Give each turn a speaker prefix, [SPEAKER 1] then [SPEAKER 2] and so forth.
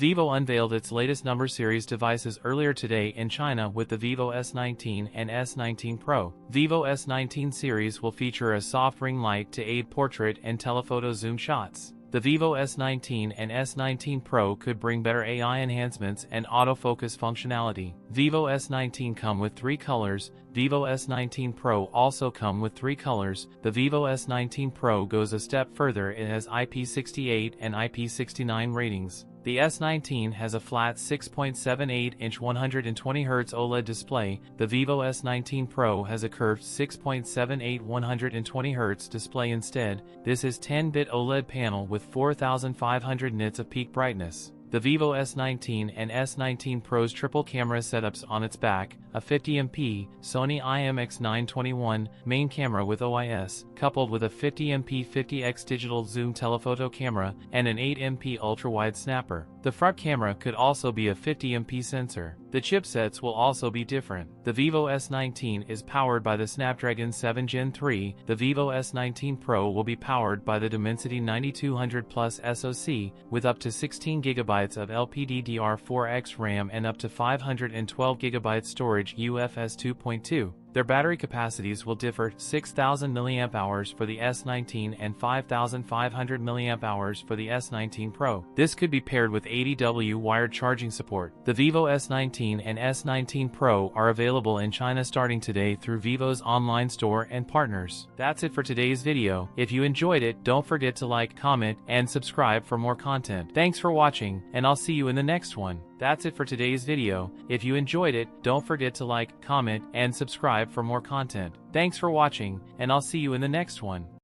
[SPEAKER 1] Vivo unveiled its latest number series devices earlier today in China with the Vivo S19 and S19 Pro. Vivo S19 series will feature a soft ring light to aid portrait and telephoto zoom shots. The Vivo S19 and S19 Pro could bring better AI enhancements and autofocus functionality. Vivo S19 come with 3 colors. Vivo S19 Pro also come with 3 colors. The Vivo S19 Pro goes a step further. It has IP68 and IP69 ratings. The S19 has a flat 6.78-inch 120Hz OLED display. The Vivo S19 Pro has a curved 6.78 120Hz display instead. This is 10-bit OLED panel with 4500 nits of peak brightness. The Vivo S19 and S19 Pro's triple camera setups on its back, a 50MP Sony IMX921 main camera with OIS, coupled with a 50MP 50x digital zoom telephoto camera, and an 8MP ultra-wide snapper. The front camera could also be a 50MP sensor. The chipsets will also be different. The Vivo S19 is powered by the Snapdragon 7 Gen 3. The Vivo S19 Pro will be powered by the Dimensity 9200 Plus SoC, with up to 16GB of LPDDR4X RAM and up to 512GB storage UFS 2.2. Their battery capacities will differ: 6,000 mAh for the S19 and 5,500 mAh for the S19 Pro. This could be paired with 80W wired charging support. The Vivo S19 and S19 Pro are available in China starting today through Vivo's online store and partners. That's it for today's video. If you enjoyed it, don't forget to like, comment, and subscribe for more content. Thanks for watching, and I'll see you in the next one. That's it for today's video. If you enjoyed it, don't forget to like, comment, and subscribe for more content. Thanks for watching, and I'll see you in the next one.